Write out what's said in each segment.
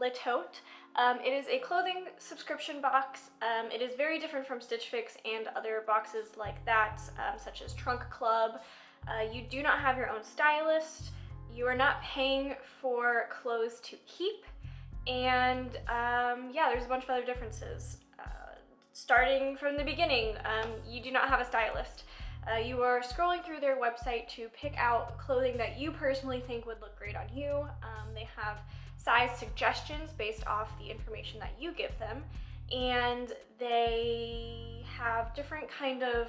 Tote. It is a clothing subscription box. It is very different from Stitch Fix and other boxes like that, such as Trunk Club. You do not have your own stylist. You are not paying for clothes to keep. And yeah, there's a bunch of other differences. Starting from the beginning, you do not have a stylist. You are scrolling through their website to pick out clothing that you personally think would look great on you. They have size suggestions based off the information that you give them, and they have different kind of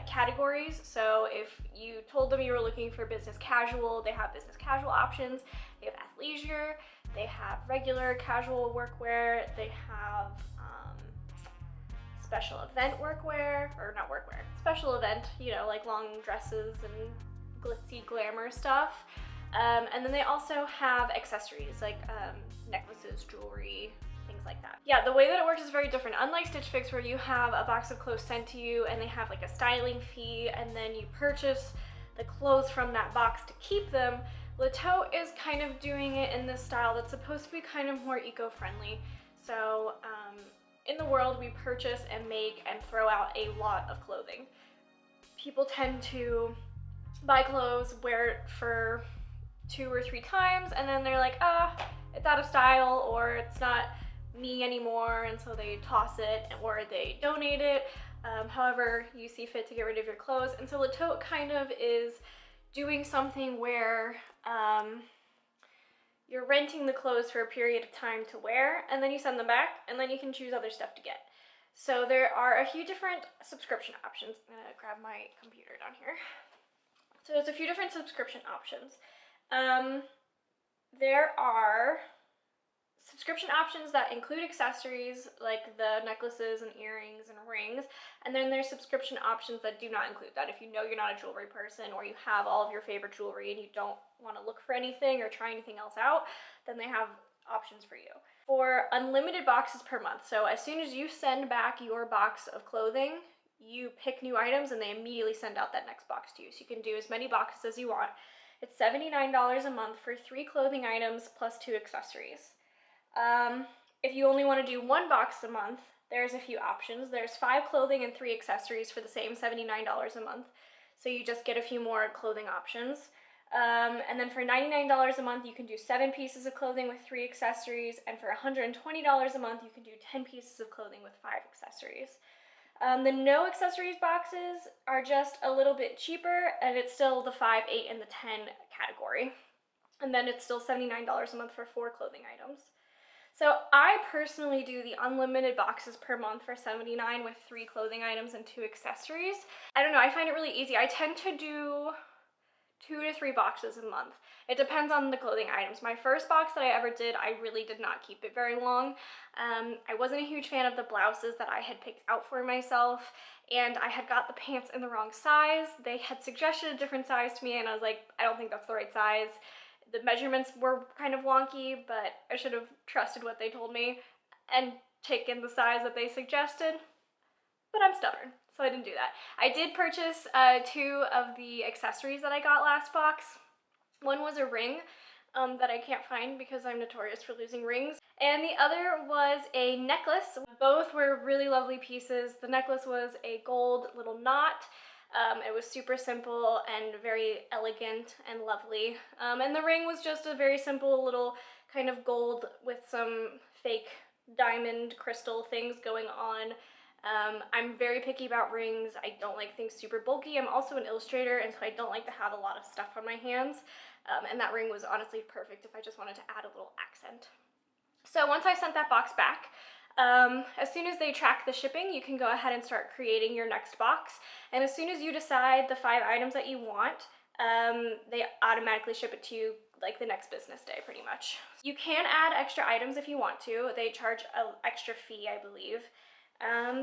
categories. So if you told them you were looking for business casual, they have business casual options. They have athleisure, they have regular casual workwear, they have special event workwear, or not workwear, special event, you know, like long dresses and glitzy glamour stuff. And then they also have accessories like necklaces, jewelry, things like that. Yeah, the way that it works is very different. Unlike Stitch Fix, where you have a box of clothes sent to you and they have like a styling fee, and then you purchase the clothes from that box to keep them, Tote is kind of doing it in this style that's supposed to be kind of more eco-friendly. So in the world, we purchase and make and throw out a lot of clothing. People tend to buy clothes, wear it for 2 or 3 times, and then they're like, it's out of style, or it's not me anymore, and so they toss it or they donate it, however you see fit to get rid of your clothes. And so Tote kind of is doing something where you're renting the clothes for a period of time to wear, and then you send them back, and then you can choose other stuff to get. So there are a few different subscription options. I'm gonna grab my computer down here. So there's a few different subscription options. There are subscription options that include accessories like the necklaces and earrings and rings, and then there's subscription options that do not include that. If you know you're not a jewelry person, or you have all of your favorite jewelry and you don't want to look for anything or try anything else out, then they have options for you. For unlimited boxes per month, so as soon as you send back your box of clothing, you pick new items and they immediately send out that next box to you. So you can do as many boxes as you want. It's $79 a month for 3 clothing items plus 2 accessories. If you only want to do 1 box a month, there's a few options. There's 5 clothing and 3 accessories for the same $79 a month. So you just get a few more clothing options. And then for $99 a month, you can do 7 pieces of clothing with 3 accessories. And for $120 a month, you can do 10 pieces of clothing with 5 accessories. The no accessories boxes are just a little bit cheaper, and it's still the 5, 8, and the 10 category. And then it's still $79 a month for 4 clothing items. So I personally do the unlimited boxes per month for $79 with 3 clothing items and 2 accessories. I don't know, I find it really easy. I tend to do 2 to 3 boxes a month. It depends on the clothing items. My first box that I ever did, I really did not keep it very long. I wasn't a huge fan of the blouses that I had picked out for myself, and I had got the pants in the wrong size. They had suggested a different size to me, and I was like, I don't think that's the right size. The measurements were kind of wonky, but I should have trusted what they told me and taken the size that they suggested. But I'm stubborn, so I didn't do that. I did purchase 2 of the accessories that I got last box. One was a ring that I can't find because I'm notorious for losing rings. And the other was a necklace. Both were really lovely pieces. The necklace was a gold little knot. It was super simple and very elegant and lovely. And the ring was just a very simple little kind of gold with some fake diamond crystal things going on. I'm very picky about rings. I don't like things super bulky. I'm also an illustrator, and so I don't like to have a lot of stuff on my hands. And that ring was honestly perfect if I just wanted to add a little accent. So once I sent that box back, as soon as they track the shipping, you can go ahead and start creating your next box. And as soon as you decide the 5 items that you want, they automatically ship it to you like the next business day, pretty much. You can add extra items if you want to. They charge an extra fee, I believe.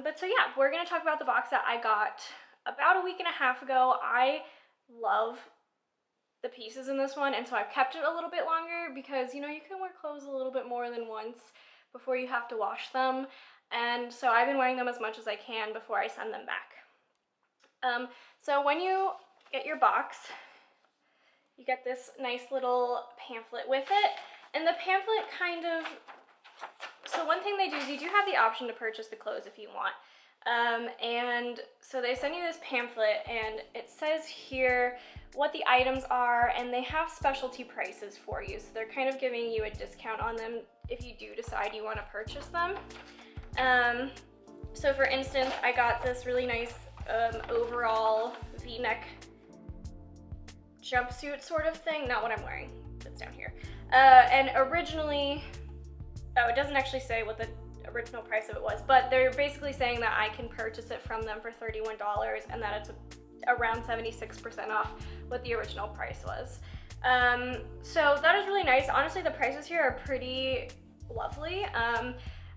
But so yeah, we're gonna talk about the box that I got about a week and a half ago. I love the pieces in this one, and so I've kept it a little bit longer because, you know, you can wear clothes a little bit more than once before you have to wash them, and so I've been wearing them as much as I can before I send them back. So when you get your box, you get this nice little pamphlet with it, And the pamphlet kind of, so one thing they do is you do have the option to purchase the clothes if you want. And so they send you this pamphlet, and it says here what the items are, and they have specialty prices for you. So they're kind of giving you a discount on them if you do decide you want to purchase them. So for instance, I got this really nice overall V-neck jumpsuit sort of thing, not what I'm wearing, it's down here. And originally, oh, it doesn't actually say what the original price of it was, but they're basically saying that I can purchase it from them for $31 and that it's around 76% off what the original price was. So that is really nice. Honestly, the prices here are pretty lovely.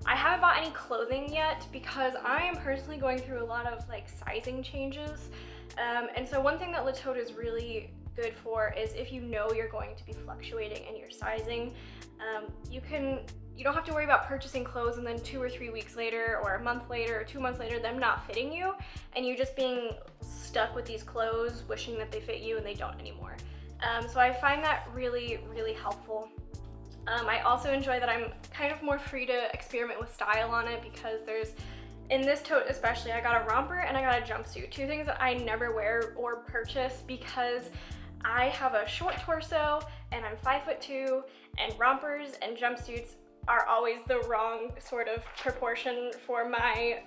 I haven't bought any clothing yet because I am personally going through a lot of like sizing changes. And so one thing that Tote is really good for is if you know you're going to be fluctuating in your sizing, you don't have to worry about purchasing clothes and then 2 or 3 weeks later or a month later or 2 months later them not fitting you and you just being stuck with these clothes wishing that they fit you and they don't anymore. So I find that really, really helpful. I also enjoy that I'm kind of more free to experiment with style on it because in this tote especially, I got a romper and I got a jumpsuit. 2 things that I never wear or purchase because I have a short torso and I'm 5'2", and rompers and jumpsuits are always the wrong sort of proportion for my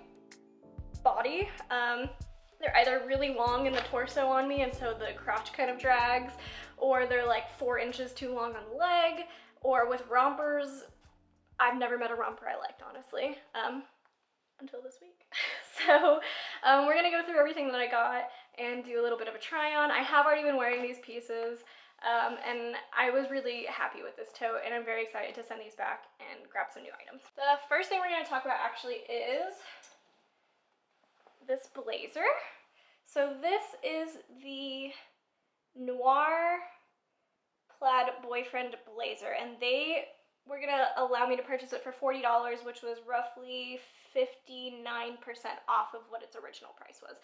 body. They're either really long in the torso on me and so the crotch kind of drags, or they're like 4 inches too long on the leg, or with rompers, I've never met a romper I liked, honestly, until this week. So we're gonna go through everything that I got and do a little bit of a try on. I have already been wearing these pieces, and I was really happy with this tote, and I'm very excited to send these back and grab some new items. The first thing we're gonna talk about actually is this blazer. So this is the Noir plaid boyfriend blazer, and they were gonna allow me to purchase it for $40, which was roughly 59% off of what its original price was.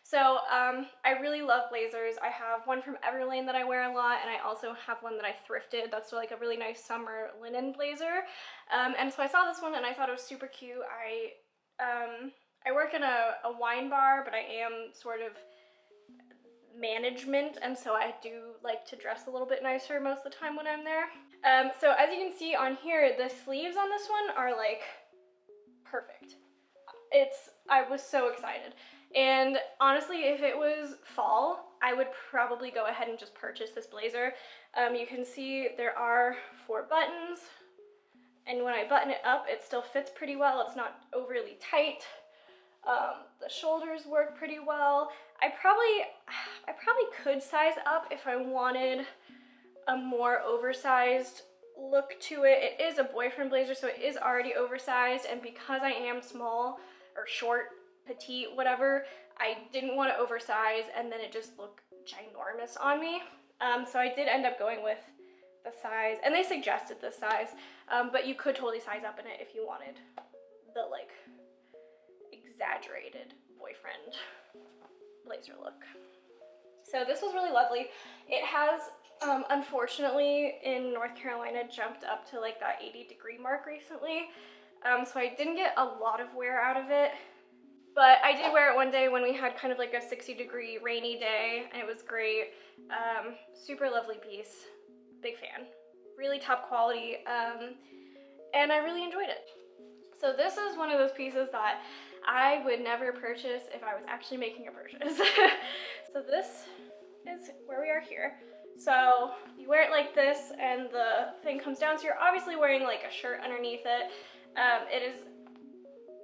So I really love blazers. I have one from Everlane that I wear a lot, and I also have one that I thrifted. That's like a really nice summer linen blazer. And so I saw this one and I thought it was super cute. I work in a wine bar, but I am sort of management, and so I do like to dress a little bit nicer most of the time when I'm there. So as you can see on here, the sleeves on this one are like perfect. I was so excited. And honestly, if it was fall, I would probably go ahead and just purchase this blazer. You can see there are 4 buttons, and when I button it up, it still fits pretty well. It's not overly tight. The shoulders work pretty well. I probably could size up if I wanted a more oversized look to it. It is a boyfriend blazer, so it is already oversized, and because I am small or short, petite, whatever, I didn't want to oversize and then it just looked ginormous on me. So I did end up going with the size, and they suggested this size, but you could totally size up in it if you wanted the like exaggerated boyfriend blazer look. So this was really lovely. It has unfortunately in North Carolina jumped up to like that 80-degree mark recently, so I didn't get a lot of wear out of it, but I did wear it one day when we had kind of like a 60-degree rainy day, and it was great. Super lovely piece, big fan, really top quality, and I really enjoyed it. So this is one of those pieces that I would never purchase if I was actually making a purchase. So this is where we are here. So you wear it like this and the thing comes down, so you're obviously wearing like a shirt underneath it. It is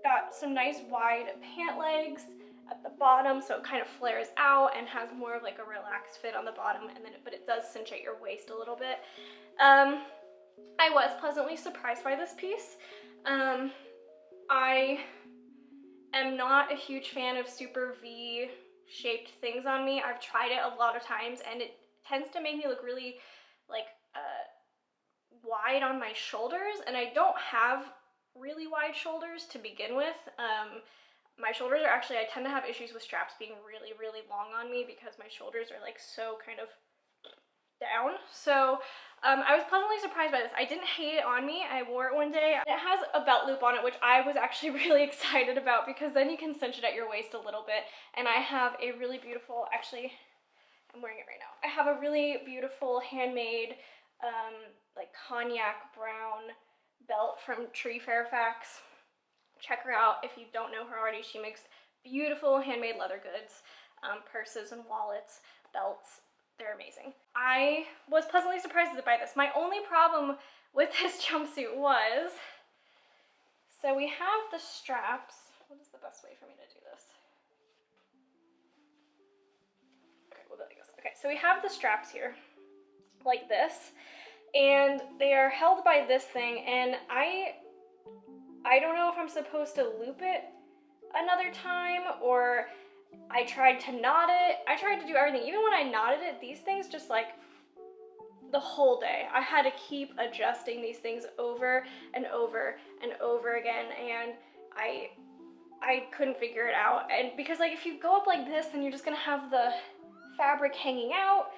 got some nice wide pant legs at the bottom, so it kind of flares out and has more of like a relaxed fit on the bottom, and then but it does cinch at your waist a little bit. I was pleasantly surprised by this piece. I am not a huge fan of super V-shaped things on me. I've tried it a lot of times and it tends to make me look really like wide on my shoulders, and I don't have really wide shoulders to begin with. My shoulders are actually, I tend to have issues with straps being really, really long on me because my shoulders are like so kind of down. So I was pleasantly surprised by this. I didn't hate it on me. I wore it one day. It has a belt loop on it, which I was actually really excited about because then you can cinch it at your waist a little bit. And I have a really beautiful, actually, I'm wearing it right now. I have a really beautiful handmade, like cognac brown belt from Tree Fairfax. Check her out if you don't know her already. She makes beautiful handmade leather goods, purses and wallets, belts. They're amazing. I was pleasantly surprised by this. My only problem with this jumpsuit was, so we have the straps. What is the best way for me to do this? Okay, well, there it goes. Okay, so we have the straps here, like this, and they are held by this thing, and I don't know if I'm supposed to loop it another time, or I tried to knot it. I tried to do everything. Even when I knotted it, these things just like the whole day. I had to keep adjusting these things over and over and over again, and I couldn't figure it out. And because like if you go up like this, then you're just gonna have the fabric hanging out.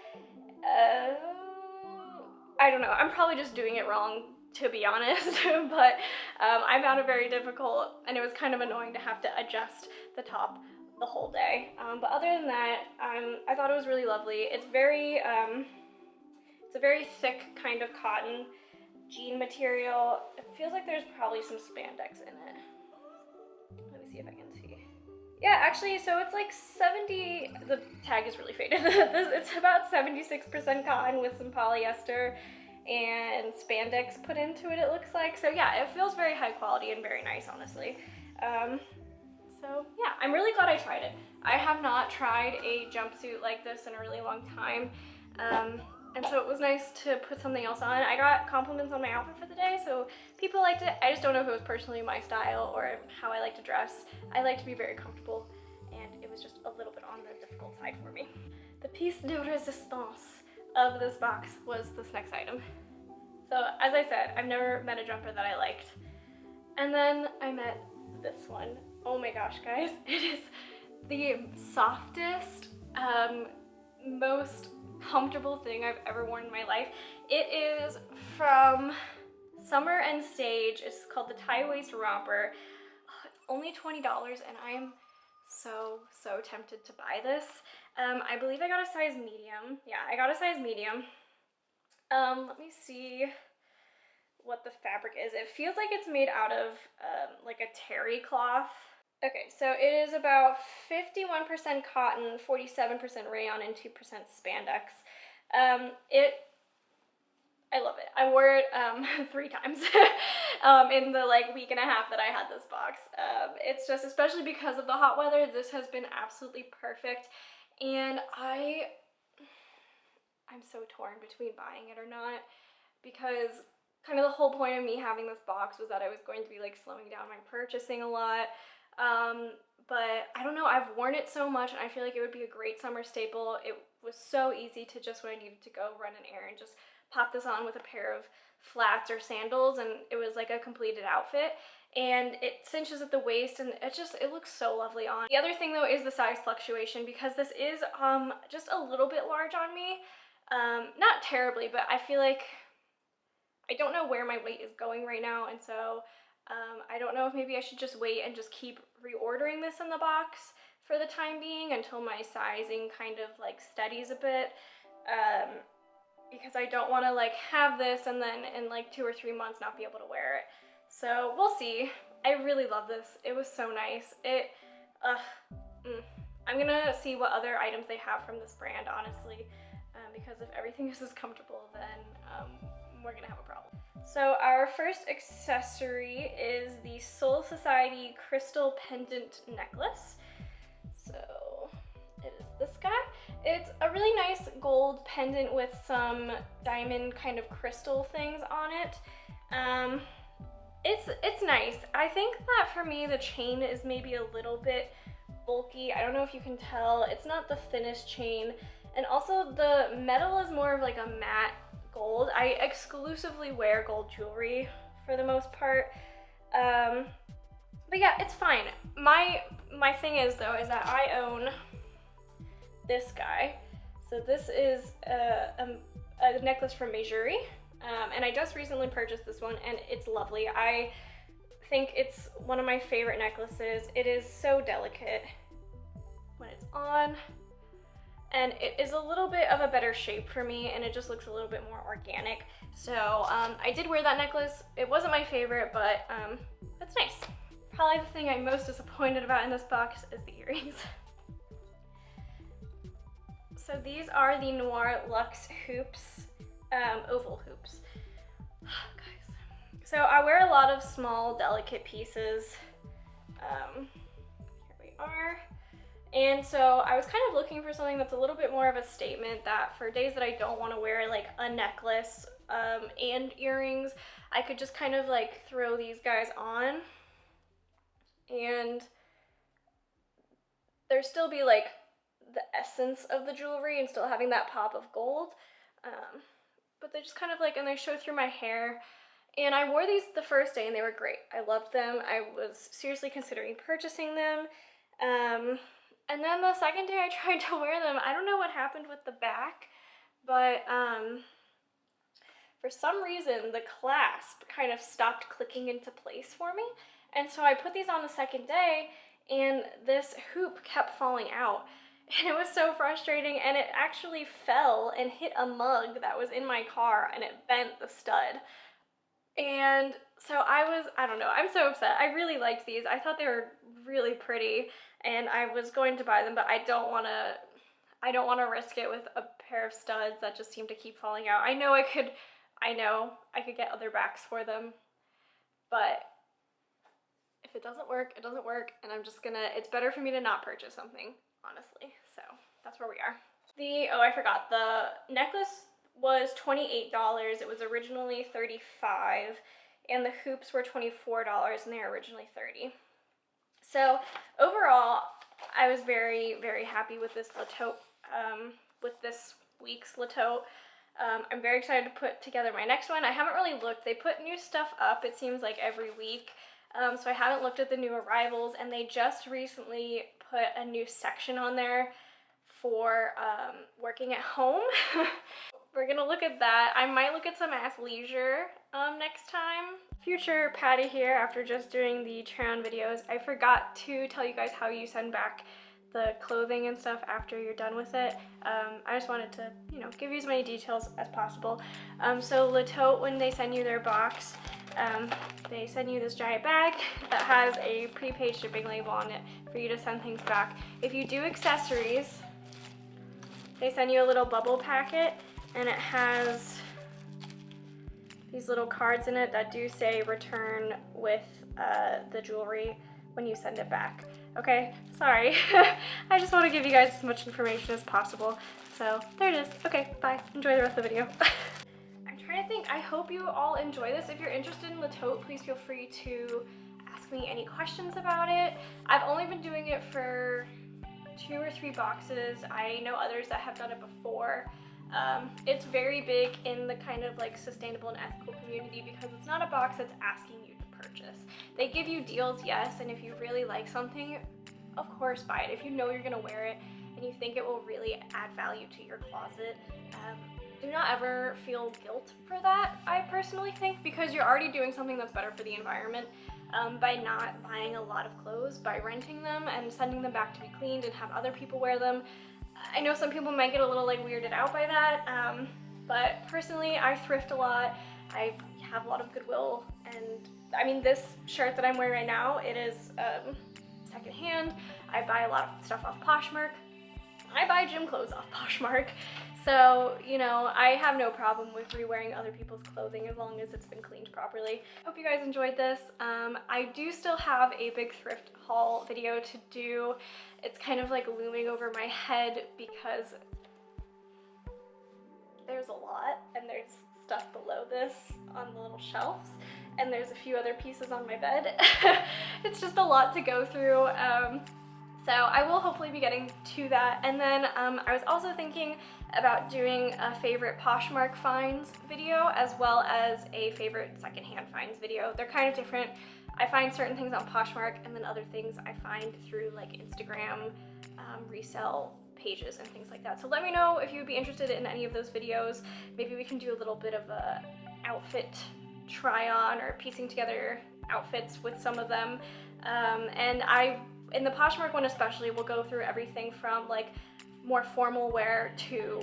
I don't know. I'm probably just doing it wrong, to be honest, but I found it very difficult, and it was kind of annoying to have to adjust the top the whole day. But other than that, I thought it was really lovely. It's very, it's a very thick kind of cotton jean material. It feels like there's probably some spandex in it. Let me see if I can see. Yeah, actually, so it's like 70, the tag is really faded. It's about 76% cotton with some polyester and spandex put into it, it looks like. So yeah, it feels very high quality and very nice, honestly. So yeah, I'm really glad I tried it. I have not tried a jumpsuit like this in a really long time. And so it was nice to put something else on. I got compliments on my outfit for the day, so people liked it. I just don't know if it was personally my style or how I like to dress. I like to be very comfortable, and it was just a little bit on the difficult side for me. The piece de resistance of this box was this next item. So as I said, I've never met a jumper that I liked. And then I met this one. Oh my gosh, guys, it is the softest, most comfortable thing I've ever worn in my life. It is from Summer and Stage. It's called the tie waist romper. It's only $20, and I am so tempted to buy this. I believe I got a size medium. Yeah, I got a size medium. Let me see what the fabric is. It feels like it's made out of like a terry cloth. Okay, so it is about 51% cotton, 47% rayon, and 2% spandex. I love it. I wore it 3 times in the like week and a half that I had this box. It's just, especially because of the hot weather, this has been absolutely perfect. And I'm so torn between buying it or not, because kind of the whole point of me having this box was that I was going to be like slowing down my purchasing a lot. But I don't know, I've worn it so much, and I feel like it would be a great summer staple. It was so easy to just, when I needed to go run an errand, just pop this on with a pair of flats or sandals, and it was like a completed outfit. And it cinches at the waist, and it looks so lovely on. The other thing though is the size fluctuation, because this is just a little bit large on me. Not terribly, but I feel like I don't know where my weight is going right now, and so I don't know if maybe I should just wait and just keep reordering this in the box for the time being until my sizing kind of like steadies a bit, because I don't want to like have this and then in like 2 or 3 months not be able to wear it. So we'll see. I really love this. It was so nice. I'm gonna see what other items they have from this brand, honestly, because if everything is as comfortable, then we're gonna have a problem. So our first accessory is the Soul Society crystal pendant necklace. So it is this guy. It's a really nice gold pendant with some diamond kind of crystal things on it. It's nice. I think that for me the chain is maybe a little bit bulky. I don't know if you can tell. It's not the thinnest chain, and also the metal is more of like a matte gold. I exclusively wear gold jewelry for the most part, but yeah, it's fine. My thing is though is that I own this guy. So this is a necklace from Mejuri, and I just recently purchased this one, and it's lovely. I think it's one of my favorite necklaces. It is so delicate when it's on, and it is a little bit of a better shape for me, and it just looks a little bit more organic. So I did wear that necklace. It wasn't my favorite, but it's nice. Probably the thing I'm most disappointed about in this box is the earrings. So these are the Noir Luxe hoops, oval hoops. Guys. So I wear a lot of small, delicate pieces. Here we are. And so I was kind of looking for something that's a little bit more of a statement, that for days that I don't want to wear like a necklace and earrings, I could just kind of like throw these guys on and there still be like the essence of the jewelry and still having that pop of gold. But they just kind of like, and they show through my hair. And I wore these the first day and they were great. I loved them. I was seriously considering purchasing them. And then the second day I tried to wear them, I don't know what happened with the back, but for some reason the clasp kind of stopped clicking into place for me. And so I put these on the second day and this hoop kept falling out. And it was so frustrating, and it actually fell and hit a mug that was in my car and it bent the stud. And so I don't know, I'm so upset. I really liked these. I thought they were really pretty and I was going to buy them, but I don't want to risk it with a pair of studs that just seem to keep falling out. I know I could get other backs for them, but if it doesn't work, it doesn't work, and it's better for me to not purchase something, honestly. So that's where we are. Oh, I forgot, the necklace was $28. It was originally $35, and the hoops were $24, and they were originally $30. So overall, I was very, very happy with this Tote, with this week's Tote. I'm very excited to put together my next one. I haven't really looked. They put new stuff up, it seems like every week. So I haven't looked at the new arrivals, and they just recently put a new section on there for working at home. We're gonna look at that. I might look at some athleisure next time. Future Patty here, after just doing the try-on videos. I forgot to tell you guys how you send back the clothing and stuff after you're done with it. I just wanted to, give you as many details as possible. So Le Tote, when they send you their box, they send you this giant bag that has a prepaid shipping label on it for you to send things back. If you do accessories, they send you a little bubble packet, and it has these little cards in it that do say return with the jewelry when you send it back. Okay, sorry. I just want to give you guys as much information as possible. So there it is. Okay, bye. Enjoy the rest of the video. I'm trying to think. I hope you all enjoy this. If you're interested in Le Tote, please feel free to ask me any questions about it. I've only been doing it for 2 or 3 boxes. I know others that have done it before. It's very big in the kind of like sustainable and ethical community because it's not a box that's asking you to purchase. They give you deals, yes, and if you really like something, of course buy it. If you know you're gonna wear it and you think it will really add value to your closet, do not ever feel guilt for that, I personally think, because you're already doing something that's better for the environment by not buying a lot of clothes, by renting them and sending them back to be cleaned and have other people wear them. I know some people might get a little like weirded out by that, but personally I thrift a lot. I have a lot of goodwill, and I mean, this shirt that I'm wearing right now, it is secondhand. I buy a lot of stuff off Poshmark. I buy gym clothes off Poshmark. So, I have no problem with re-wearing other people's clothing as long as it's been cleaned properly. Hope you guys enjoyed this. I do still have a big thrift haul video to do. It's kind of like looming over my head because there's a lot, and there's stuff below this on the little shelves, and there's a few other pieces on my bed. It's just a lot to go through. So I will hopefully be getting to that. And then I was also thinking about doing a favorite Poshmark finds video as well as a favorite secondhand finds video. They're kind of different. I find certain things on Poshmark, and then other things I find through like Instagram resale pages and things like that. So let me know if you would be interested in any of those videos. Maybe we can do a little bit of a outfit try on or piecing together outfits with some of them. And in the Poshmark one especially, we'll go through everything from like more formal wear to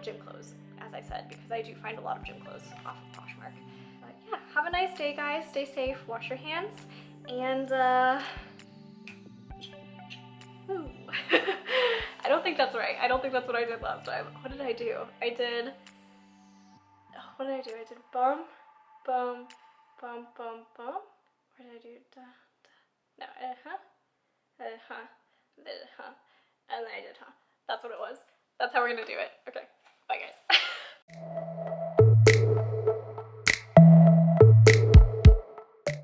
gym clothes, as I said, because I do find a lot of gym clothes off of Poshmark. But yeah, have a nice day, guys. Stay safe, wash your hands, and ooh. I don't think that's right. I don't think that's what I did last time. What did I do? I did bum, bum, bum, bum, bum. What did I do? Da, da. No, and then I did, huh. That's what it was. That's how we're gonna do it. Okay, bye guys.